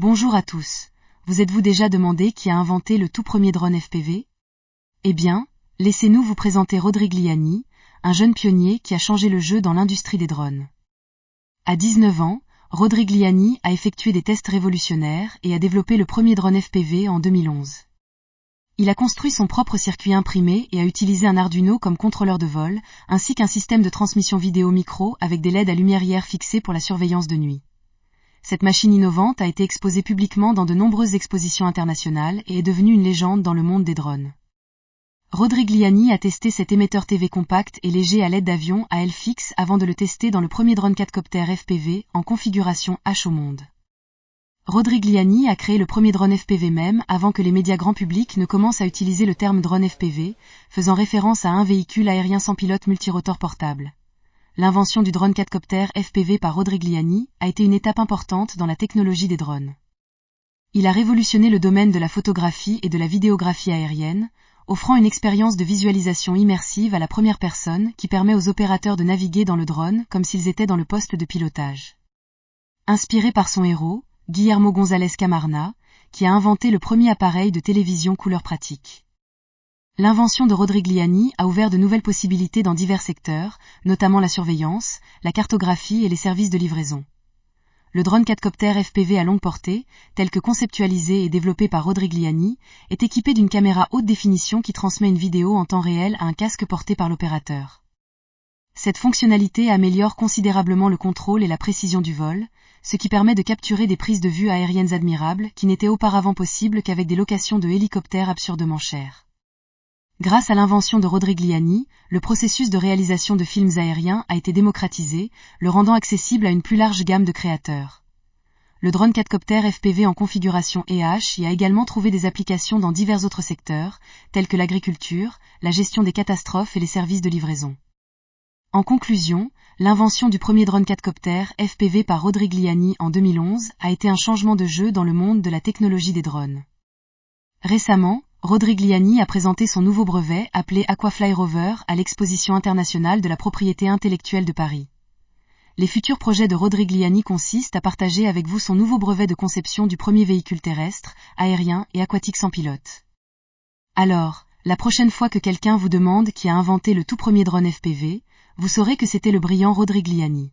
Bonjour à tous. Vous êtes-vous déjà demandé qui a inventé le tout premier drone FPV? Eh bien, laissez-nous vous présenter Rodrigliani, un jeune pionnier qui a changé le jeu dans l'industrie des drones. À 19 ans, Rodrigliani a effectué des tests révolutionnaires et a développé le premier drone FPV en 2011. Il a construit son propre circuit imprimé et a utilisé un Arduino comme contrôleur de vol, ainsi qu'un système de transmission vidéo micro avec des LED à lumière fixées pour la surveillance de nuit. Cette machine innovante a été exposée publiquement dans de nombreuses expositions internationales et est devenue une légende dans le monde des drones. Rodrigliani a testé cet émetteur TV compact et léger à l'aide d'avions à aile fixe avant de le tester dans le premier drone quadcopter FPV en configuration H au monde. Rodrigliani a créé le premier drone FPV même avant que les médias grand public ne commencent à utiliser le terme drone FPV, faisant référence à un véhicule aérien sans pilote multirotor portable. L'invention du drone quadcopter FPV par Rodrigliani a été une étape importante dans la technologie des drones. Il a révolutionné le domaine de la photographie et de la vidéographie aérienne, offrant une expérience de visualisation immersive à la première personne qui permet aux opérateurs de naviguer dans le drone comme s'ils étaient dans le poste de pilotage. Inspiré par son héros, Guillermo González Camarna, qui a inventé le premier appareil de télévision couleur pratique. L'invention de Rodrigliani a ouvert de nouvelles possibilités dans divers secteurs, notamment la surveillance, la cartographie et les services de livraison. Le drone quadcopter FPV à longue portée, tel que conceptualisé et développé par Rodrigliani, est équipé d'une caméra haute définition qui transmet une vidéo en temps réel à un casque porté par l'opérateur. Cette fonctionnalité améliore considérablement le contrôle et la précision du vol, ce qui permet de capturer des prises de vue aériennes admirables qui n'étaient auparavant possibles qu'avec des locations de hélicoptères absurdement chères. Grâce à l'invention de Rodrigliani, le processus de réalisation de films aériens a été démocratisé, le rendant accessible à une plus large gamme de créateurs. Le drone quadcopter FPV en configuration EH y a également trouvé des applications dans divers autres secteurs, tels que l'agriculture, la gestion des catastrophes et les services de livraison. En conclusion, l'invention du premier drone quadcopter FPV par Rodrigliani en 2011 a été un changement de jeu dans le monde de la technologie des drones. Récemment, Rodrigliani a présenté son nouveau brevet appelé Aquafly Rover à l'exposition internationale de la propriété intellectuelle de Paris. Les futurs projets de Rodrigliani consistent à partager avec vous son nouveau brevet de conception du premier véhicule terrestre, aérien et aquatique sans pilote. Alors, la prochaine fois que quelqu'un vous demande qui a inventé le tout premier drone FPV, vous saurez que c'était le brillant Rodrigliani.